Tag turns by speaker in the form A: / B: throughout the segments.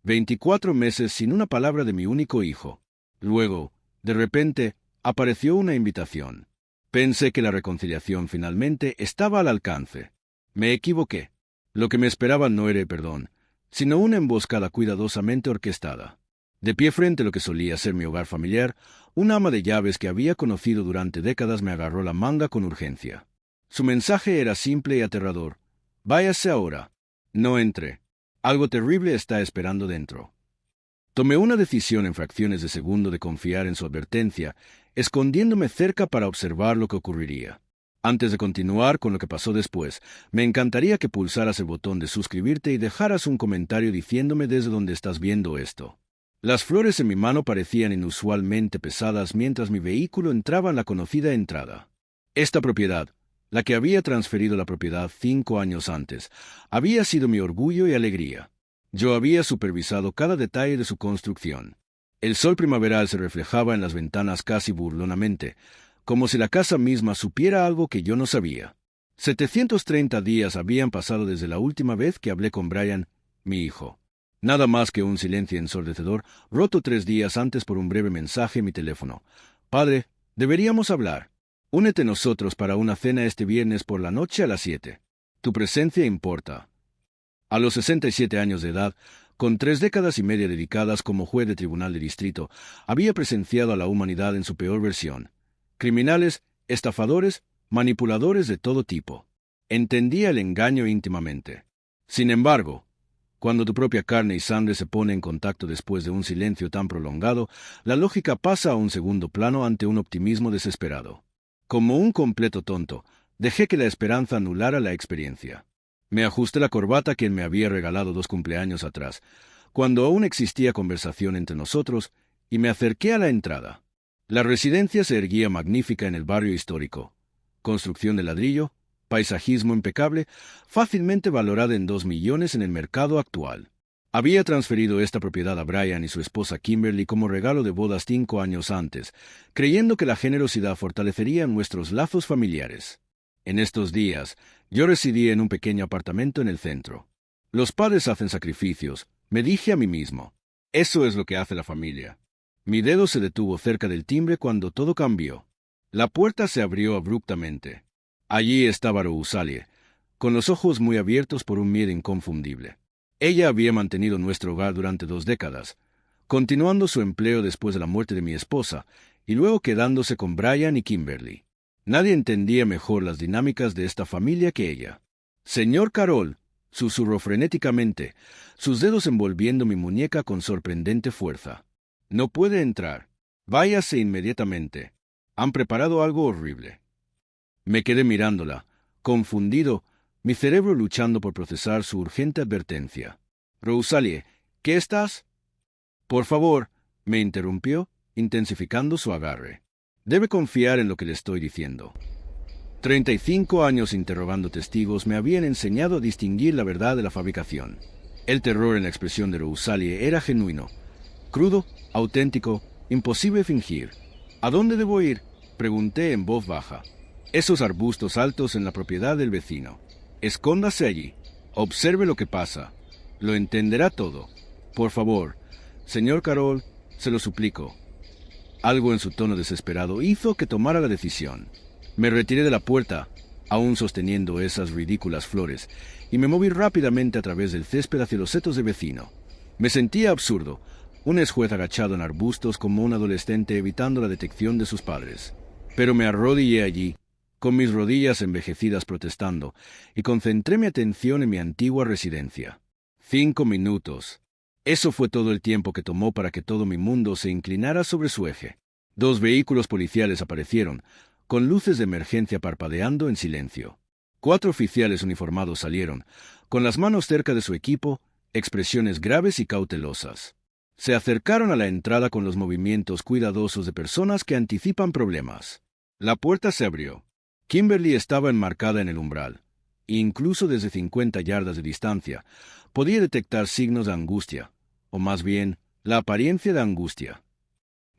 A: 24 meses sin una palabra de mi único hijo. Luego, de repente, apareció una invitación. Pensé que la reconciliación finalmente estaba al alcance. Me equivoqué. Lo que me esperaba no era perdón, sino una emboscada cuidadosamente orquestada. De pie frente a lo que solía ser mi hogar familiar, una ama de llaves que había conocido durante décadas me agarró la manga con urgencia. Su mensaje era simple y aterrador. «Váyase ahora». No entré. Algo terrible está esperando dentro. Tomé una decisión en fracciones de segundo de confiar en su advertencia, escondiéndome cerca para observar lo que ocurriría. Antes de continuar con lo que pasó después, me encantaría que pulsaras el botón de suscribirte y dejaras un comentario diciéndome desde dónde estás viendo esto. Las flores en mi mano parecían inusualmente pesadas mientras mi vehículo entraba en la conocida entrada. Esta propiedad, la que había transferido la propiedad 5 años antes, había sido mi orgullo y alegría. Yo había supervisado cada detalle de su construcción. El sol primaveral se reflejaba en las ventanas casi burlonamente, como si la casa misma supiera algo que yo no sabía. 730 días habían pasado desde la última vez que hablé con Brian, mi hijo. Nada más que un silencio ensordecedor, roto 3 días antes por un breve mensaje en mi teléfono. «Padre, deberíamos hablar. Únete a nosotros para una cena este viernes por la noche a las 7. Tu presencia importa». A los 67 años de edad, con 3 décadas y media dedicadas como juez de tribunal de distrito, había presenciado a la humanidad en su peor versión. Criminales, estafadores, manipuladores de todo tipo. Entendía el engaño íntimamente. Sin embargo, cuando tu propia carne y sangre se pone en contacto después de un silencio tan prolongado, la lógica pasa a un segundo plano ante un optimismo desesperado. Como un completo tonto, dejé que la esperanza anulara la experiencia. Me ajusté la corbata que él me había regalado 2 cumpleaños atrás, cuando aún existía conversación entre nosotros, y me acerqué a la entrada. La residencia se erguía magnífica en el barrio histórico. Construcción de ladrillo, paisajismo impecable, fácilmente valorada en 2 millones en el mercado actual. Había transferido esta propiedad a Brian y su esposa Kimberly como regalo de bodas 5 años antes, creyendo que la generosidad fortalecería nuestros lazos familiares. En estos días, yo residía en un pequeño apartamento en el centro. Los padres hacen sacrificios, me dije a mí mismo. Eso es lo que hace la familia. Mi dedo se detuvo cerca del timbre cuando todo cambió. La puerta se abrió abruptamente. Allí estaba Rousalie, con los ojos muy abiertos por un miedo inconfundible. Ella había mantenido nuestro hogar durante 2 décadas, continuando su empleo después de la muerte de mi esposa, y luego quedándose con Brian y Kimberly. Nadie entendía mejor las dinámicas de esta familia que ella. «Señor Carroll», susurró frenéticamente, sus dedos envolviendo mi muñeca con sorprendente fuerza. «No puede entrar. Váyase inmediatamente. Han preparado algo horrible». Me quedé mirándola, confundido, mi cerebro luchando por procesar su urgente advertencia. «Rousalie, ¿qué estás?» «Por favor», me interrumpió, intensificando su agarre. «Debe confiar en lo que le estoy diciendo». 35 años interrogando testigos me habían enseñado a distinguir la verdad de la fabricación. El terror en la expresión de Rousalie era genuino, crudo, auténtico, imposible fingir. «¿A dónde debo ir?», pregunté en voz baja. «Esos arbustos altos en la propiedad del vecino. Escóndase allí. Observe lo que pasa. Lo entenderá todo. Por favor, señor Carroll, se lo suplico». Algo en su tono desesperado hizo que tomara la decisión. Me retiré de la puerta, aún sosteniendo esas ridículas flores, y me moví rápidamente a través del césped hacia los setos del vecino. Me sentía absurdo, un ex-juez agachado en arbustos como un adolescente evitando la detección de sus padres. Pero me arrodillé allí, con mis rodillas envejecidas protestando, y concentré mi atención en mi antigua residencia. 5 minutos. Eso fue todo el tiempo que tomó para que todo mi mundo se inclinara sobre su eje. 2 vehículos policiales aparecieron, con luces de emergencia parpadeando en silencio. 4 oficiales uniformados salieron, con las manos cerca de su equipo, expresiones graves y cautelosas. Se acercaron a la entrada con los movimientos cuidadosos de personas que anticipan problemas. La puerta se abrió. Kimberly estaba enmarcada en el umbral. Incluso desde 50 yardas de distancia, podía detectar signos de angustia, o más bien, la apariencia de angustia.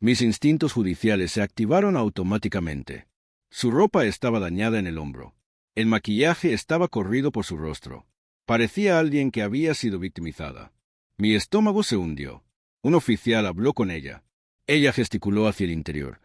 A: Mis instintos judiciales se activaron automáticamente. Su ropa estaba dañada en el hombro. El maquillaje estaba corrido por su rostro. Parecía alguien que había sido victimizada. Mi estómago se hundió. Un oficial habló con ella. Ella gesticuló hacia el interior.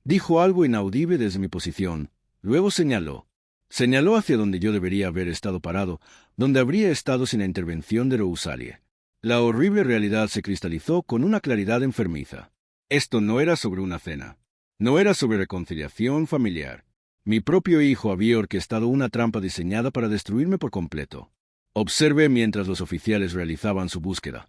A: Dijo algo inaudible desde mi posición. Luego señaló. Señaló hacia donde yo debería haber estado parado, donde habría estado sin la intervención de Rousalie. La horrible realidad se cristalizó con una claridad enfermiza. Esto no era sobre una cena. No era sobre reconciliación familiar. Mi propio hijo había orquestado una trampa diseñada para destruirme por completo. Observé mientras los oficiales realizaban su búsqueda.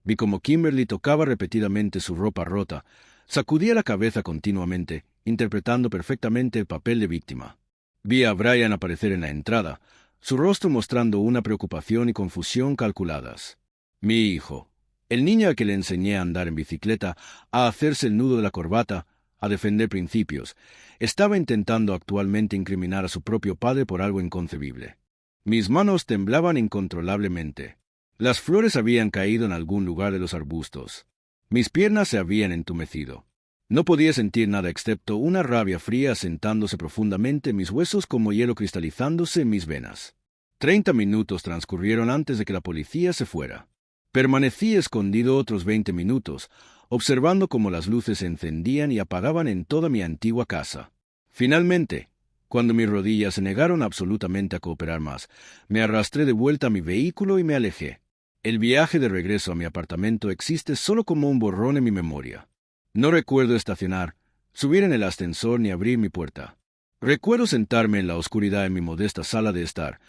A: Vi cómo Kimberly tocaba repetidamente su ropa rota, sacudía la cabeza continuamente, interpretando perfectamente el papel de víctima. Vi a Brian aparecer en la entrada, su rostro mostrando una preocupación y confusión calculadas. Mi hijo, el niño al que le enseñé a andar en bicicleta, a hacerse el nudo de la corbata, a defender principios, estaba intentando actualmente incriminar a su propio padre por algo inconcebible. Mis manos temblaban incontrolablemente. Las flores habían caído en algún lugar de los arbustos. Mis piernas se habían entumecido. No podía sentir nada excepto una rabia fría asentándose profundamente en mis huesos como hielo cristalizándose en mis venas. 30 minutos transcurrieron antes de que la policía se fuera. Permanecí escondido otros 20 minutos, observando cómo las luces se encendían y apagaban en toda mi antigua casa. Finalmente, cuando mis rodillas se negaron absolutamente a cooperar más, me arrastré de vuelta a mi vehículo y me alejé. El viaje de regreso a mi apartamento existe solo como un borrón en mi memoria. No recuerdo estacionar, subir en el ascensor ni abrir mi puerta. Recuerdo sentarme en la oscuridad en mi modesta sala de estar,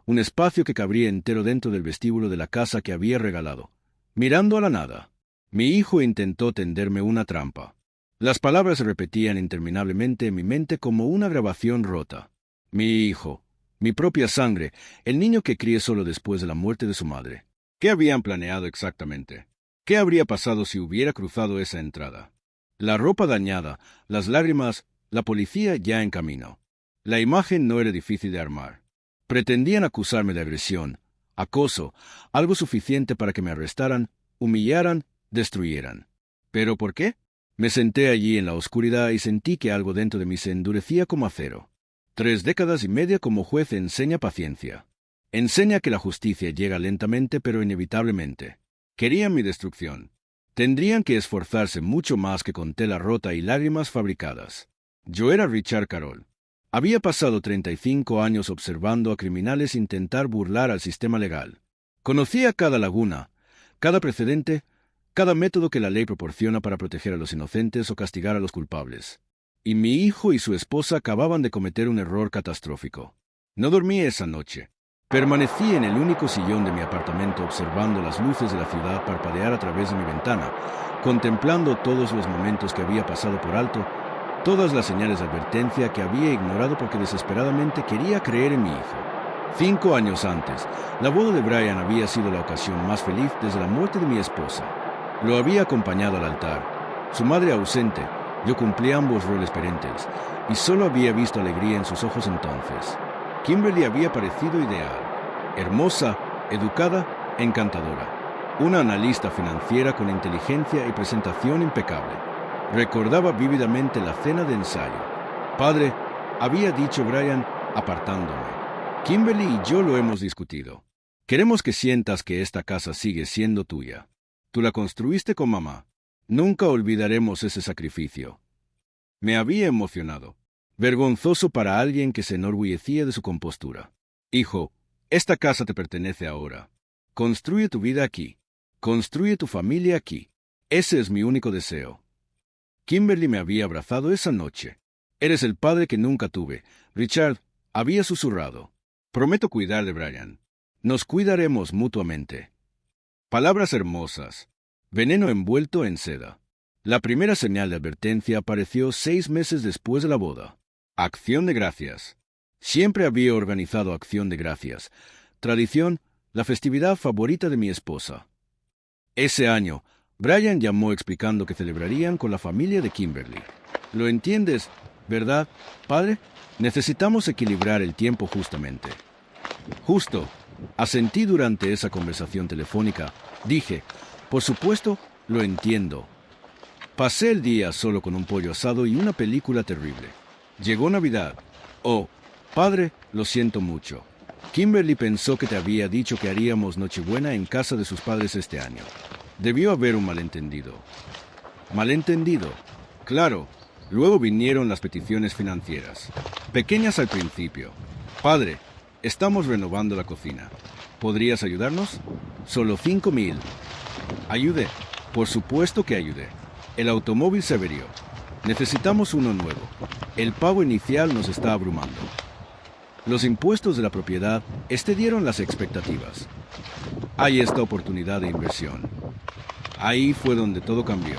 A: un espacio que cabría entero dentro del vestíbulo de la casa que había regalado, mirando a la nada. Mi hijo intentó tenderme una trampa. Las palabras se repetían interminablemente en mi mente como una grabación rota. Mi hijo, mi propia sangre, el niño que crié solo después de la muerte de su madre. ¿Qué habían planeado exactamente? ¿Qué habría pasado si hubiera cruzado esa entrada? La ropa dañada, las lágrimas, la policía ya en camino. La imagen no era difícil de armar. Pretendían acusarme de agresión, acoso, algo suficiente para que me arrestaran, humillaran, destruyeran. ¿Pero por qué? Me senté allí en la oscuridad y sentí que algo dentro de mí se endurecía como acero. 3 décadas y media como juez enseña paciencia. Enseña que la justicia llega lentamente pero inevitablemente. Querían mi destrucción. Tendrían que esforzarse mucho más que con tela rota y lágrimas fabricadas. Yo era Richard Carroll. Había pasado 35 años observando a criminales intentar burlar al sistema legal. Conocía cada laguna, cada precedente, cada método que la ley proporciona para proteger a los inocentes o castigar a los culpables. Y mi hijo y su esposa acababan de cometer un error catastrófico. No dormí esa noche. Permanecí en el único sillón de mi apartamento observando las luces de la ciudad parpadear a través de mi ventana, contemplando todos los momentos que había pasado por alto, todas las señales de advertencia que había ignorado porque desesperadamente quería creer en mi hijo. 5 años antes, la boda de Brian había sido la ocasión más feliz desde la muerte de mi esposa. Lo había acompañado al altar. Su madre ausente, yo cumplía ambos roles parentales, y solo había visto alegría en sus ojos entonces. Kimberly había parecido ideal. Hermosa, educada, encantadora. Una analista financiera con inteligencia y presentación impecable. Recordaba vívidamente la cena de ensayo. Padre, había dicho Brian, apartándome. Kimberly y yo lo hemos discutido. Queremos que sientas que esta casa sigue siendo tuya. Tú la construiste con mamá. Nunca olvidaremos ese sacrificio. Me había emocionado. Vergonzoso para alguien que se enorgullecía de su compostura. Hijo, esta casa te pertenece ahora. Construye tu vida aquí. Construye tu familia aquí. Ese es mi único deseo. Kimberly me había abrazado esa noche. Eres el padre que nunca tuve. Richard, había susurrado. Prometo cuidar de Brian. Nos cuidaremos mutuamente. Palabras hermosas. Veneno envuelto en seda. La primera señal de advertencia apareció 6 meses después de la boda. Acción de Gracias. Siempre había organizado Acción de Gracias. Tradición, la festividad favorita de mi esposa. Ese año, Brian llamó explicando que celebrarían con la familia de Kimberly. ¿Lo entiendes, verdad, padre? Necesitamos equilibrar el tiempo justamente. Justo. Asentí durante esa conversación telefónica. Dije, por supuesto, lo entiendo. Pasé el día solo con un pollo asado y una película terrible. Llegó Navidad. Oh, padre, lo siento mucho. Kimberly pensó que te había dicho que haríamos Nochebuena en casa de sus padres este año. Debió haber un malentendido. ¿Malentendido? Claro. Luego vinieron las peticiones financieras. Pequeñas al principio. Padre, estamos renovando la cocina. ¿Podrías ayudarnos? Solo 5,000. Ayudé. Por supuesto que ayudé. El automóvil se averió. Necesitamos uno nuevo. El pago inicial nos está abrumando. Los impuestos de la propiedad excedieron las expectativas. Hay esta oportunidad de inversión. Ahí fue donde todo cambió.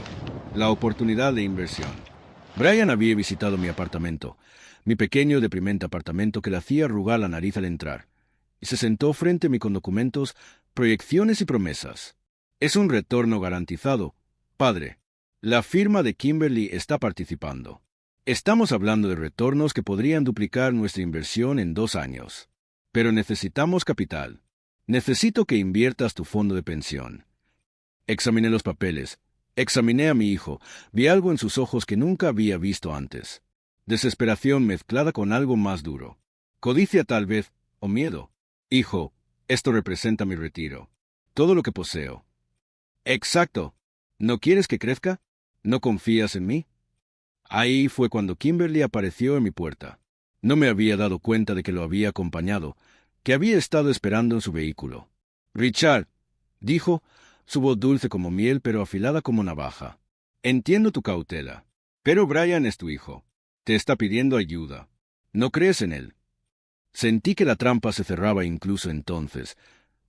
A: La oportunidad de inversión. Brian había visitado mi apartamento, mi pequeño deprimente apartamento que le hacía arrugar la nariz al entrar, y se sentó frente a mí con documentos, proyecciones y promesas. Es un retorno garantizado. Padre, la firma de Kimberly está participando. Estamos hablando de retornos que podrían duplicar nuestra inversión en 2 años. Pero necesitamos capital. Necesito que inviertas tu fondo de pensión. Examiné los papeles. Examiné a mi hijo. Vi algo en sus ojos que nunca había visto antes. Desesperación mezclada con algo más duro. Codicia tal vez, o miedo. Hijo, esto representa mi retiro. Todo lo que poseo. Exacto. ¿No quieres que crezca? ¿No confías en mí? Ahí fue cuando Kimberly apareció en mi puerta. No me había dado cuenta de que lo había acompañado, que había estado esperando en su vehículo. Richard, dijo, su voz dulce como miel pero afilada como navaja. Entiendo tu cautela, pero Brian es tu hijo. Te está pidiendo ayuda. ¿No crees en él? Sentí que la trampa se cerraba incluso entonces,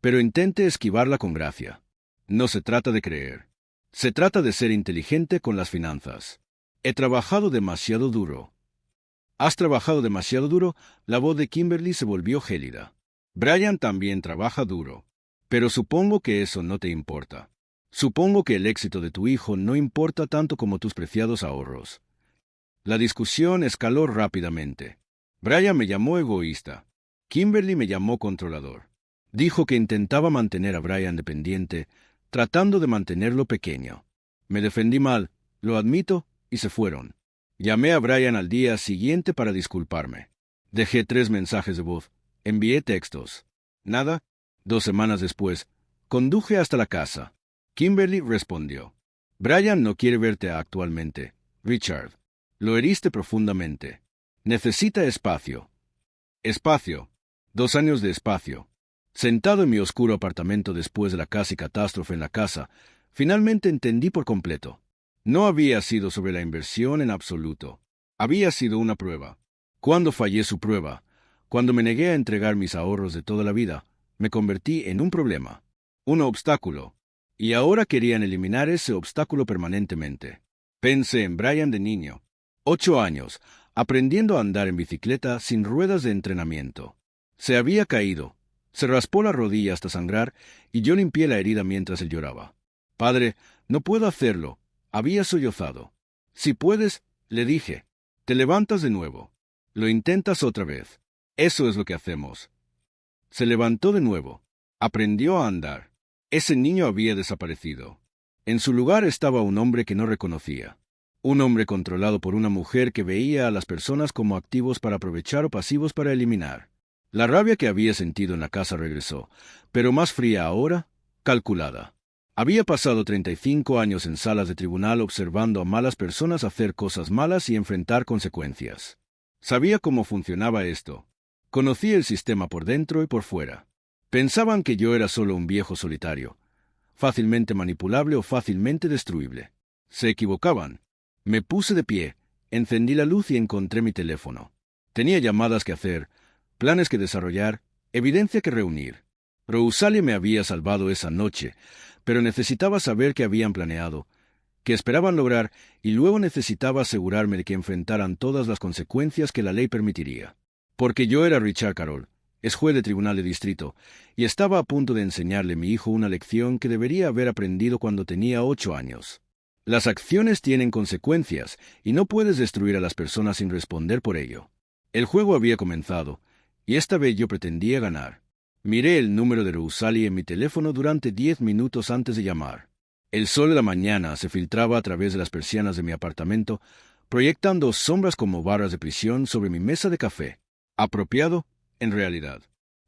A: pero intenté esquivarla con gracia. No se trata de creer. Se trata de ser inteligente con las finanzas. He trabajado demasiado duro. ¿Has trabajado demasiado duro? La voz de Kimberly se volvió gélida. Brian también trabaja duro. Pero supongo que eso no te importa. Supongo que el éxito de tu hijo no importa tanto como tus preciados ahorros. La discusión escaló rápidamente. Brian me llamó egoísta. Kimberly me llamó controlador. Dijo que intentaba mantener a Brian dependiente, tratando de mantenerlo pequeño. Me defendí mal, lo admito, y se fueron. Llamé a Brian al día siguiente para disculparme. Dejé 3 mensajes de voz. Envié textos. Nada. 2 semanas después, conduje hasta la casa. Kimberly respondió. Brian no quiere verte actualmente, Richard. Lo heriste profundamente. Necesita espacio. Espacio. 2 años de espacio. Sentado en mi oscuro apartamento después de la casi catástrofe en la casa, finalmente entendí por completo. No había sido sobre la inversión en absoluto. Había sido una prueba. Cuando fallé su prueba, cuando me negué a entregar mis ahorros de toda la vida, me convertí en un problema, un obstáculo, y ahora querían eliminar ese obstáculo permanentemente. Pensé en Brian de niño, 8 años, aprendiendo a andar en bicicleta sin ruedas de entrenamiento. Se había caído, se raspó la rodilla hasta sangrar y yo limpié la herida mientras él lloraba. Padre, no puedo hacerlo. Había sollozado. Si puedes, le dije, te levantas de nuevo. Lo intentas otra vez. Eso es lo que hacemos. Se levantó de nuevo. Aprendió a andar. Ese niño había desaparecido. En su lugar estaba un hombre que no reconocía. Un hombre controlado por una mujer que veía a las personas como activos para aprovechar o pasivos para eliminar. La rabia que había sentido en la casa regresó, pero más fría ahora, calculada. Había pasado 35 años en salas de tribunal observando a malas personas hacer cosas malas y enfrentar consecuencias. Sabía cómo funcionaba esto. Conocía el sistema por dentro y por fuera. Pensaban que yo era solo un viejo solitario, fácilmente manipulable o fácilmente destruible. Se equivocaban. Me puse de pie, encendí la luz y encontré mi teléfono. Tenía llamadas que hacer, planes que desarrollar, evidencia que reunir. Rosalie me había salvado esa noche, pero necesitaba saber qué habían planeado, qué esperaban lograr, y luego necesitaba asegurarme de que enfrentaran todas las consecuencias que la ley permitiría. Porque yo era Richard Carroll, es juez de tribunal de distrito, y estaba a punto de enseñarle a mi hijo una lección que debería haber aprendido cuando tenía 8 años. Las acciones tienen consecuencias, y no puedes destruir a las personas sin responder por ello. El juego había comenzado, y esta vez yo pretendía ganar. Miré el número de Rosalie en mi teléfono durante 10 minutos antes de llamar. El sol de la mañana se filtraba a través de las persianas de mi apartamento, proyectando sombras como barras de prisión sobre mi mesa de café. Apropiado, en realidad.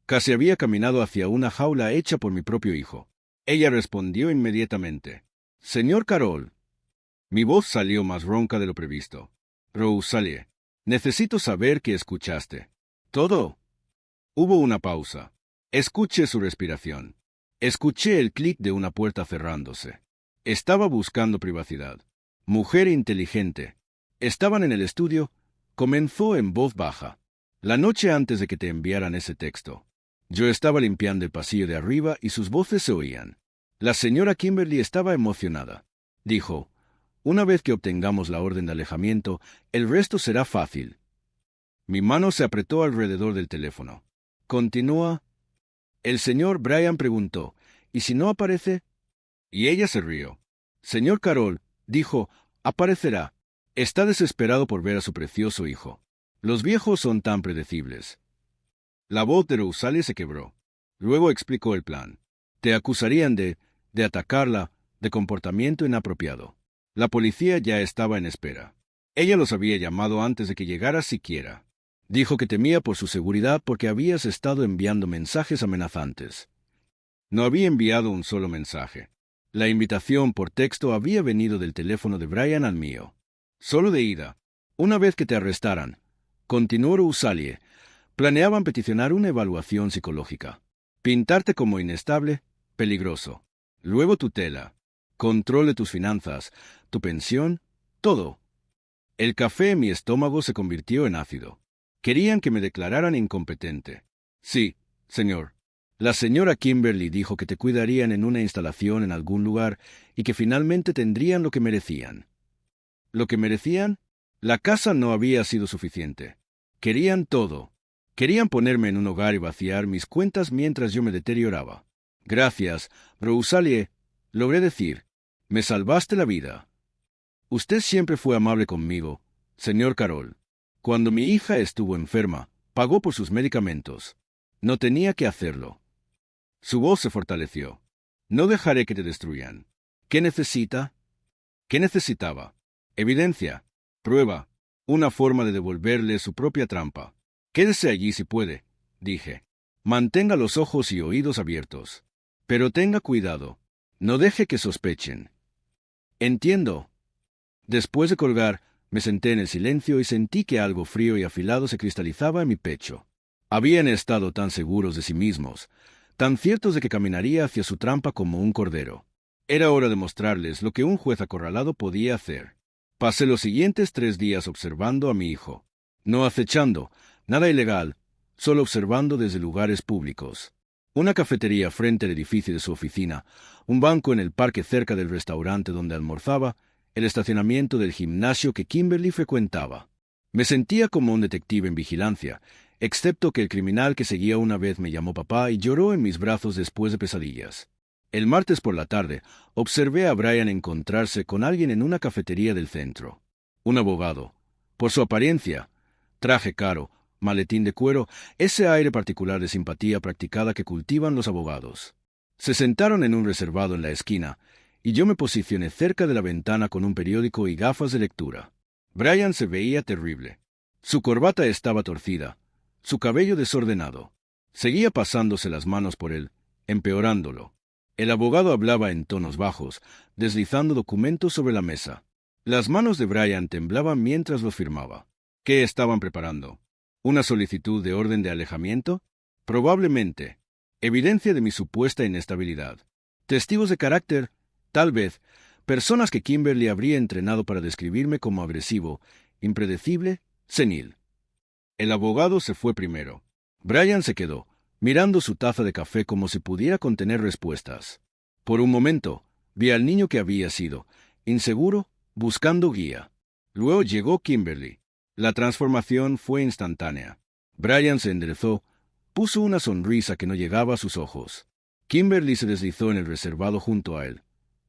A: Casi había caminado hacia una jaula hecha por mi propio hijo. Ella respondió inmediatamente. «Señor Carroll». Mi voz salió más ronca de lo previsto. «Rosalie, necesito saber que escuchaste». «¿Todo?» Hubo una pausa. Escuché su respiración. Escuché el clic de una puerta cerrándose. Estaba buscando privacidad. Mujer inteligente. Estaban en el estudio. Comenzó en voz baja. La noche antes de que te enviaran ese texto. Yo estaba limpiando el pasillo de arriba y sus voces se oían. La señora Kimberly estaba emocionada. Dijo, «Una vez que obtengamos la orden de alejamiento, el resto será fácil». Mi mano se apretó alrededor del teléfono. «Continúa». El señor Bryan preguntó, «¿Y si no aparece?» Y ella se rió. «Señor Carroll», dijo, «aparecerá. Está desesperado por ver a su precioso hijo. Los viejos son tan predecibles». La voz de Rosalie se quebró. Luego explicó el plan. «Te acusarían de atacarla, de comportamiento inapropiado. La policía ya estaba en espera. Ella los había llamado antes de que llegara siquiera. Dijo que temía por su seguridad porque habías estado enviando mensajes amenazantes». No había enviado un solo mensaje. La invitación por texto había venido del teléfono de Bryan al mío. Solo de ida. Una vez que te arrestaran, continuó Rosalie, planeaban peticionar una evaluación psicológica. Pintarte como inestable, peligroso. Luego tutela, control de tus finanzas, tu pensión, todo. El café en mi estómago se convirtió en ácido. Querían que me declararan incompetente. «Sí, señor. La señora Kimberly dijo que te cuidarían en una instalación en algún lugar y que finalmente tendrían lo que merecían». ¿Lo que merecían? La casa no había sido suficiente. Querían todo. Querían ponerme en un hogar y vaciar mis cuentas mientras yo me deterioraba. «Gracias, Rosalie», logré decir. «Me salvaste la vida». «Usted siempre fue amable conmigo, señor Carroll. Cuando mi hija estuvo enferma, pagó por sus medicamentos. No tenía que hacerlo». Su voz se fortaleció. «No dejaré que te destruyan». «¿Qué necesita?» «¿Qué necesitaba?» «Evidencia, prueba, una forma de devolverle su propia trampa». «Quédese allí si puede», dije. «Mantenga los ojos y oídos abiertos. Pero tenga cuidado. No deje que sospechen». «Entiendo». Después de colgar, me senté en el silencio y sentí que algo frío y afilado se cristalizaba en mi pecho. Habían estado tan seguros de sí mismos, tan ciertos de que caminaría hacia su trampa como un cordero. Era hora de mostrarles lo que un juez acorralado podía hacer. Pasé los siguientes 3 días observando a mi hijo. No acechando, nada ilegal, solo observando desde lugares públicos. Una cafetería frente al edificio de su oficina, un banco en el parque cerca del restaurante donde almorzaba, el estacionamiento del gimnasio que Kimberly frecuentaba. Me sentía como un detective en vigilancia, excepto que el criminal que seguía una vez me llamó papá y lloró en mis brazos después de pesadillas. El martes por la tarde, observé a Bryan encontrarse con alguien en una cafetería del centro. Un abogado. Por su apariencia, traje caro, maletín de cuero, ese aire particular de simpatía practicada que cultivan los abogados. Se sentaron en un reservado en la esquina, y yo me posicioné cerca de la ventana con un periódico y gafas de lectura. Bryan se veía terrible. Su corbata estaba torcida, su cabello desordenado. Seguía pasándose las manos por él, empeorándolo. El abogado hablaba en tonos bajos, deslizando documentos sobre la mesa. Las manos de Bryan temblaban mientras los firmaba. ¿Qué estaban preparando? ¿Una solicitud de orden de alejamiento? Probablemente. Evidencia de mi supuesta inestabilidad. Testigos de carácter, tal vez. Personas que Kimberly habría entrenado para describirme como agresivo, impredecible, senil. El abogado se fue primero. Bryan se quedó, mirando su taza de café como si pudiera contener respuestas. Por un momento, vi al niño que había sido, inseguro, buscando guía. Luego llegó Kimberly. La transformación fue instantánea. Bryan se enderezó, puso una sonrisa que no llegaba a sus ojos. Kimberly se deslizó en el reservado junto a él.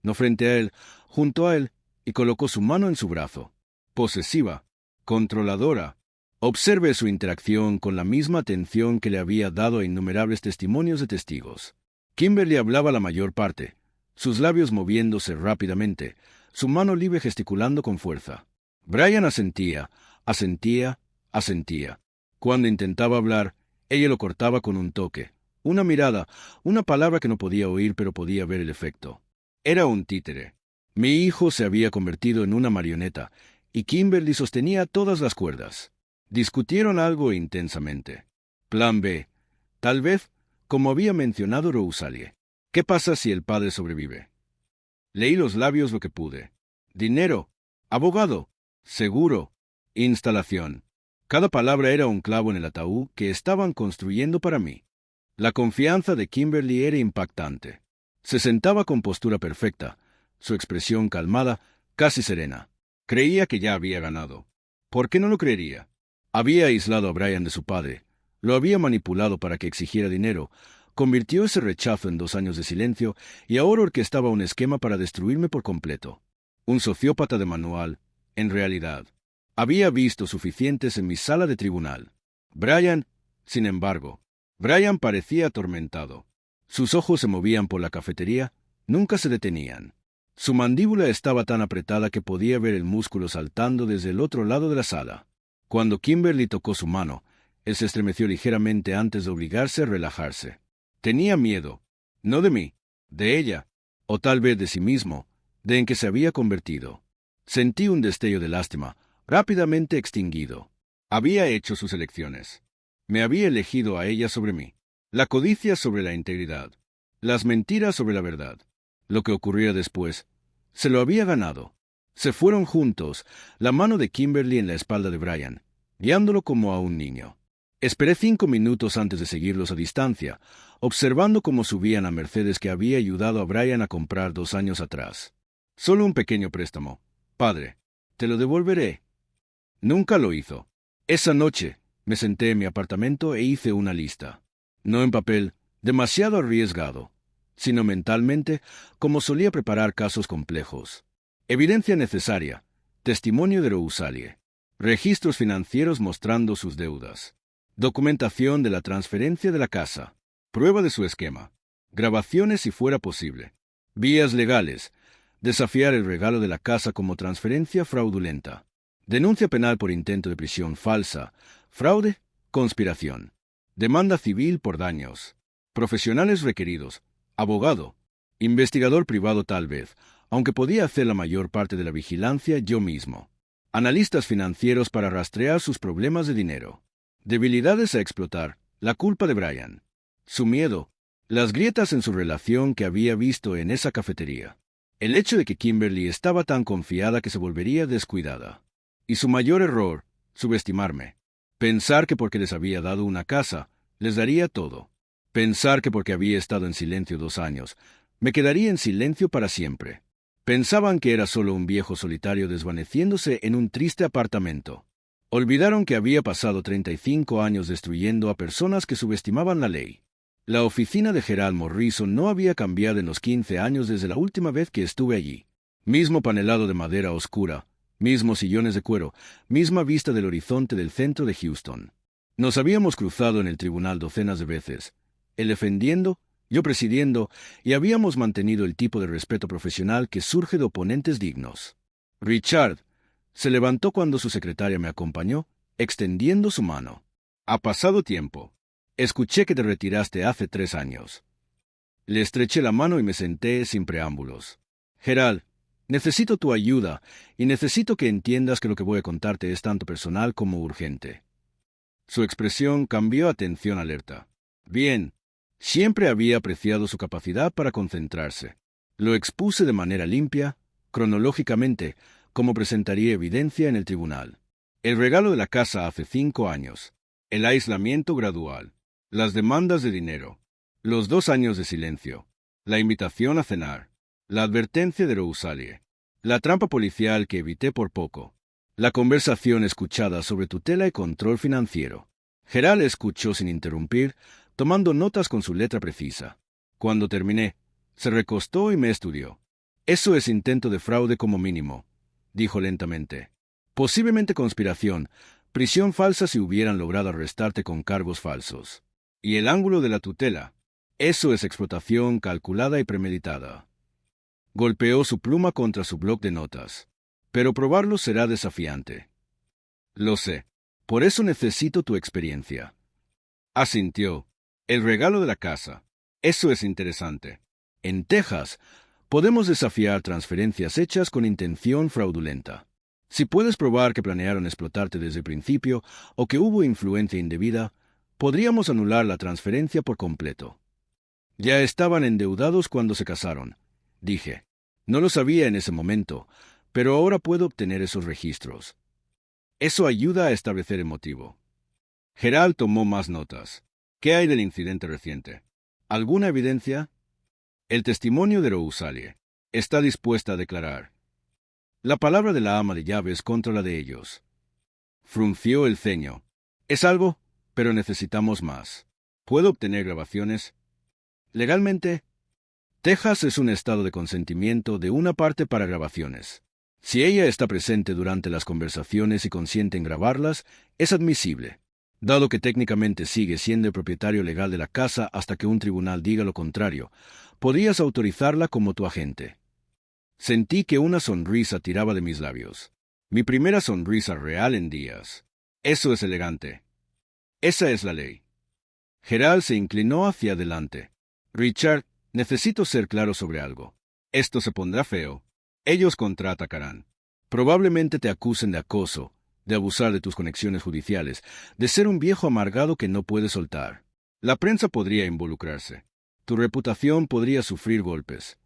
A: No frente a él, junto a él, y colocó su mano en su brazo. Posesiva, controladora. Observe su interacción con la misma atención que le había dado a innumerables testimonios de testigos. Kimberly hablaba la mayor parte, sus labios moviéndose rápidamente, su mano libre gesticulando con fuerza. Bryan asentía, asentía, asentía. Cuando intentaba hablar, Ella lo cortaba con un toque, una mirada, una palabra que no podía oír pero podía ver el efecto. Era un títere. Mi hijo se había convertido en una marioneta, y Kimberly sostenía todas las cuerdas. Discutieron algo intensamente. Plan B. Tal vez, como había mencionado Rosalie. ¿Qué pasa si el padre sobrevive? Leí los labios lo que pude. Dinero, abogado, seguro, instalación. Cada palabra era un clavo en el ataúd que estaban construyendo para mí. La confianza de Kimberly era impactante. Se sentaba con postura perfecta, su expresión calmada, casi serena. Creía que ya había ganado. ¿Por qué no lo creería? Había aislado a Brian de su padre, lo había manipulado para que exigiera dinero, convirtió ese rechazo en 2 años de silencio y ahora orquestaba un esquema para destruirme por completo. Un sociópata de manual, en realidad. Había visto suficientes en mi sala de tribunal. Brian, sin embargo, Brian parecía atormentado. Sus ojos se movían por la cafetería, nunca se detenían. Su mandíbula estaba tan apretada que podía ver el músculo saltando desde el otro lado de la sala. Cuando Kimberly tocó su mano, él se estremeció ligeramente antes de obligarse a relajarse. Tenía miedo, no de mí, de ella, o tal vez de sí mismo, de en que se había convertido. Sentí un destello de lástima, rápidamente extinguido. Había hecho sus elecciones. Me había elegido a ella sobre mí. La codicia sobre la integridad. Las mentiras sobre la verdad. Lo que ocurría después, se lo había ganado. Se fueron juntos, la mano de Kimberly en la espalda de Brian, guiándolo como a un niño. Esperé 5 minutos antes de seguirlos a distancia, observando cómo subían a Mercedes que había ayudado a Brian a comprar 2 años atrás. Solo un pequeño préstamo. Padre, te lo devolveré. Nunca lo hizo. Esa noche, me senté en mi apartamento e hice una lista. No en papel, demasiado arriesgado, sino mentalmente, como solía preparar casos complejos. Evidencia necesaria, testimonio de Rosalie, registros financieros mostrando sus deudas, documentación de la transferencia de la casa, prueba de su esquema, grabaciones si fuera posible, vías legales, desafiar el regalo de la casa como transferencia fraudulenta, denuncia penal por intento de prisión falsa, fraude, conspiración, demanda civil por daños, profesionales requeridos, abogado, investigador privado tal vez, aunque podía hacer la mayor parte de la vigilancia yo mismo. Analistas financieros para rastrear sus problemas de dinero. Debilidades a explotar, la culpa de Brian. Su miedo, las grietas en su relación que había visto en esa cafetería. El hecho de que Kimberly estaba tan confiada que se volvería descuidada. Y su mayor error, subestimarme. Pensar que porque les había dado una casa, les daría todo. Pensar que porque había estado en silencio 2 años, me quedaría en silencio para siempre. Pensaban que era solo un viejo solitario desvaneciéndose en un triste apartamento. Olvidaron que había pasado 35 años destruyendo a personas que subestimaban la ley. La oficina de Gerald Morrison no había cambiado en los 15 años desde la última vez que estuve allí. Mismo panelado de madera oscura, mismos sillones de cuero, misma vista del horizonte del centro de Houston. Nos habíamos cruzado en el tribunal docenas de veces, él defendiendo, yo presidiendo, y habíamos mantenido el tipo de respeto profesional que surge de oponentes dignos. Richard se levantó cuando su secretaria me acompañó, extendiendo su mano. Ha pasado tiempo. Escuché que te retiraste hace 3 años. Le estreché la mano y me senté sin preámbulos. Gerald, necesito tu ayuda y necesito que entiendas que lo que voy a contarte es tanto personal como urgente. Su expresión cambió a tensión alerta. Bien. Siempre había apreciado su capacidad para concentrarse. Lo expuse de manera limpia, cronológicamente, como presentaría evidencia en el tribunal. El regalo de la casa hace 5 años, el aislamiento gradual, las demandas de dinero, los 2 años de silencio, la invitación a cenar, la advertencia de Rosalie, la trampa policial que evité por poco, la conversación escuchada sobre tutela y control financiero. Gerald escuchó sin interrumpir, tomando notas con su letra precisa. Cuando terminé, se recostó y me estudió. Eso es intento de fraude como mínimo, dijo lentamente. Posiblemente conspiración, prisión falsa si hubieran logrado arrestarte con cargos falsos. Y el ángulo de la tutela, eso es explotación calculada y premeditada. Golpeó su pluma contra su bloc de notas. Pero probarlo será desafiante. Lo sé. Por eso necesito tu experiencia. Asintió. El regalo de la casa. Eso es interesante. En Texas, podemos desafiar transferencias hechas con intención fraudulenta. Si puedes probar que planearon explotarte desde el principio o que hubo influencia indebida, podríamos anular la transferencia por completo. Ya estaban endeudados cuando se casaron, dije. No lo sabía en ese momento, pero ahora puedo obtener esos registros. Eso ayuda a establecer el motivo. Gerald tomó más notas. ¿Qué hay del incidente reciente? ¿Alguna evidencia? El testimonio de Rousalie. Está dispuesta a declarar. La palabra de la ama de llaves contra la de ellos. Frunció el ceño. Es algo, pero necesitamos más. ¿Puedo obtener grabaciones? Legalmente, Texas es un estado de consentimiento de una parte para grabaciones. Si ella está presente durante las conversaciones y consiente en grabarlas, es admisible. Dado que técnicamente sigue siendo el propietario legal de la casa hasta que un tribunal diga lo contrario, podrías autorizarla como tu agente. Sentí que una sonrisa tiraba de mis labios. Mi primera sonrisa real en días. Eso es elegante. Esa es la ley. Gerald se inclinó hacia adelante. Richard, necesito ser claro sobre algo. Esto se pondrá feo. Ellos contraatacarán. Probablemente te acusen de acoso, de abusar de tus conexiones judiciales, de ser un viejo amargado que no puede soltar. La prensa podría involucrarse. Tu reputación podría sufrir golpes.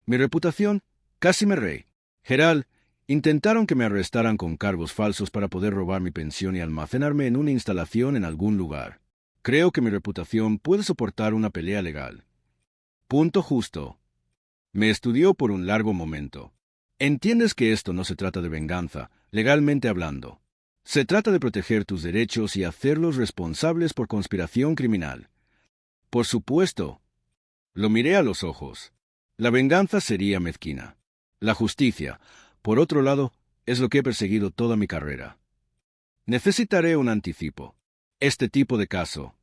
A: Mi reputación, casi me reí. Gerald, intentaron que me arrestaran con cargos falsos para poder robar mi pensión y almacenarme en una instalación en algún lugar. Creo que mi reputación puede soportar una pelea legal. Punto justo. Me estudió por un largo momento. Entiendes que esto no se trata de venganza, legalmente hablando. Se trata de proteger tus derechos y hacerlos responsables por conspiración criminal. Por supuesto. Lo miré a los ojos. La venganza sería mezquina. La justicia, por otro lado, es lo que he perseguido toda mi carrera. Necesitaré un anticipo. Este tipo de caso.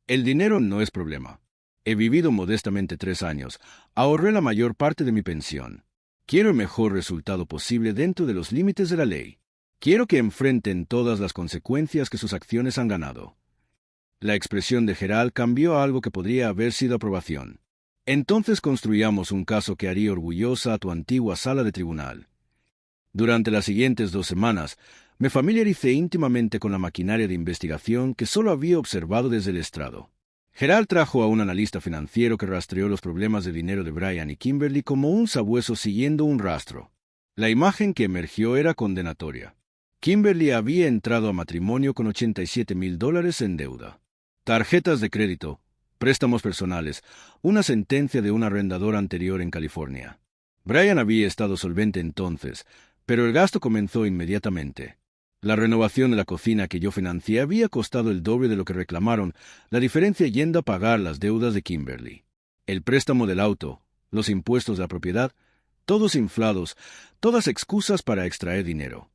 A: El dinero no es problema. He vivido modestamente 3 años. Ahorré la mayor parte de mi pensión. Quiero el mejor resultado posible dentro de los límites de la ley. Quiero que enfrenten todas las consecuencias que sus acciones han ganado. La expresión de Gerald cambió a algo que podría haber sido aprobación. Entonces construyamos un caso que haría orgullosa a tu antigua sala de tribunal. Durante las siguientes 2 semanas, me familiaricé íntimamente con la maquinaria de investigación que solo había observado desde el estrado. Gerald trajo a un analista financiero que rastreó los problemas de dinero de Brian y Kimberly como un sabueso siguiendo un rastro. La imagen que emergió era condenatoria. Kimberly había entrado a matrimonio con $87,000 en deuda. Tarjetas de crédito, préstamos personales, una sentencia de un arrendador anterior en California. Brian había estado solvente entonces, pero el gasto comenzó inmediatamente. La renovación de la cocina que yo financié había costado el doble de lo que reclamaron, la diferencia yendo a pagar las deudas de Kimberly. El préstamo del auto, los impuestos de la propiedad, todos inflados, todas excusas para extraer dinero.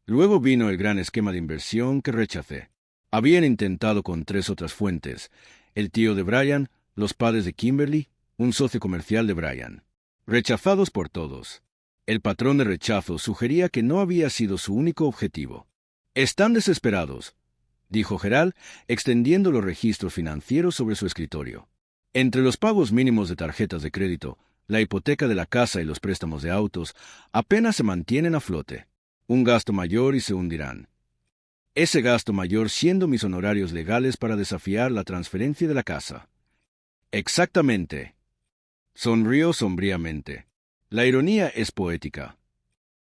A: Luego vino el gran esquema de inversión que rechacé. Habían intentado con 3 otras fuentes: el tío de Brian, los padres de Kimberly, un socio comercial de Brian. Rechazados por todos. El patrón de rechazo sugería que no había sido su único objetivo. «Están desesperados», dijo Gerald, extendiendo los registros financieros sobre su escritorio. Entre los pagos mínimos de tarjetas de crédito, la hipoteca de la casa y los préstamos de autos, apenas se mantienen a flote. Un gasto mayor y se hundirán. Ese gasto mayor siendo mis honorarios legales para desafiar la transferencia de la casa. Exactamente. Sonrió sombríamente. La ironía es poética.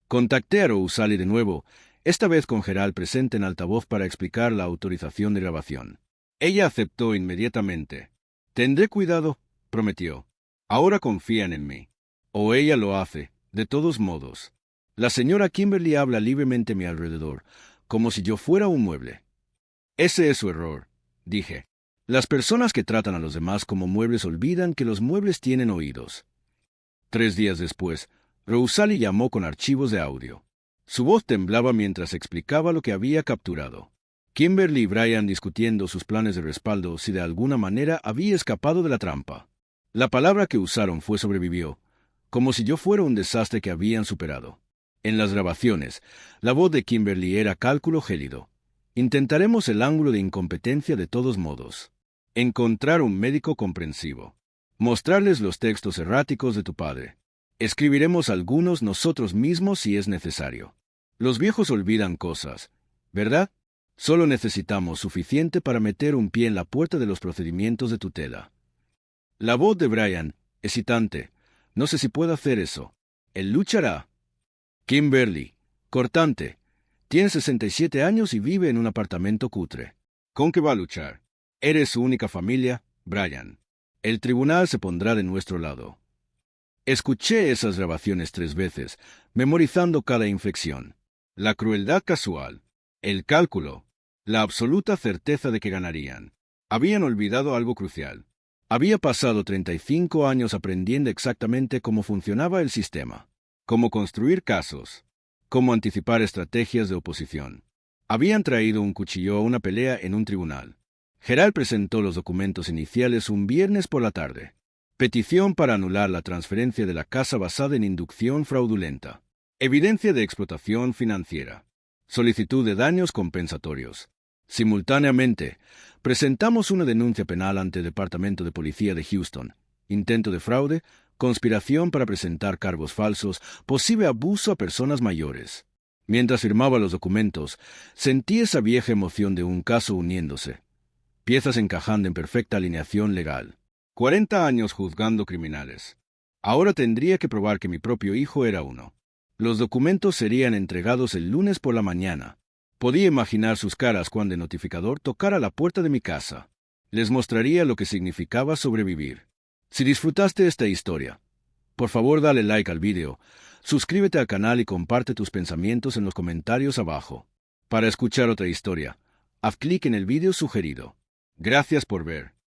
A: Contacté a Rousalie de nuevo, esta vez con Gerald presente en altavoz para explicar la autorización de grabación. Ella aceptó inmediatamente. Tendré cuidado, prometió. Ahora confían en mí. O ella lo hace, de todos modos. La señora Kimberly habla libremente a mi alrededor, como si yo fuera un mueble. Ese es su error, dije. Las personas que tratan a los demás como muebles olvidan que los muebles tienen oídos. 3 días después, Rousalie llamó con archivos de audio. Su voz temblaba mientras explicaba lo que había capturado. Kimberly y Brian discutiendo sus planes de respaldo si de alguna manera había escapado de la trampa. La palabra que usaron fue sobrevivió, como si yo fuera un desastre que habían superado. En las grabaciones, la voz de Kimberly era cálculo gélido. Intentaremos el ángulo de incompetencia de todos modos. Encontrar un médico comprensivo. Mostrarles los textos erráticos de tu padre. Escribiremos algunos nosotros mismos si es necesario. Los viejos olvidan cosas, ¿verdad? Solo necesitamos suficiente para meter un pie en la puerta de los procedimientos de tutela. La voz de Brian, hesitante. No sé si puedo hacer eso. Él luchará. Kimberly, cortante. Tiene 67 años y vive en un apartamento cutre. ¿Con qué va a luchar? Eres su única familia, Brian. El tribunal se pondrá de nuestro lado. Escuché esas grabaciones 3 veces, memorizando cada inflexión. La crueldad casual, el cálculo, la absoluta certeza de que ganarían. Habían olvidado algo crucial. Había pasado 35 años aprendiendo exactamente cómo funcionaba el sistema, cómo construir casos, cómo anticipar estrategias de oposición. Habían traído un cuchillo a una pelea en un tribunal. Gerald presentó los documentos iniciales un viernes por la tarde. Petición para anular la transferencia de la casa basada en inducción fraudulenta. Evidencia de explotación financiera. Solicitud de daños compensatorios. Simultáneamente, presentamos una denuncia penal ante el Departamento de Policía de Houston. Intento de fraude, conspiración para presentar cargos falsos, posible abuso a personas mayores. Mientras firmaba los documentos, sentí esa vieja emoción de un caso uniéndose. Piezas encajando en perfecta alineación legal. 40 años juzgando criminales. Ahora tendría que probar que mi propio hijo era uno. Los documentos serían entregados el lunes por la mañana. Podía imaginar sus caras cuando el notificador tocara la puerta de mi casa. Les mostraría lo que significaba sobrevivir. Si disfrutaste esta historia, por favor dale like al vídeo, suscríbete al canal y comparte tus pensamientos en los comentarios abajo. Para escuchar otra historia, haz clic en el vídeo sugerido. Gracias por ver.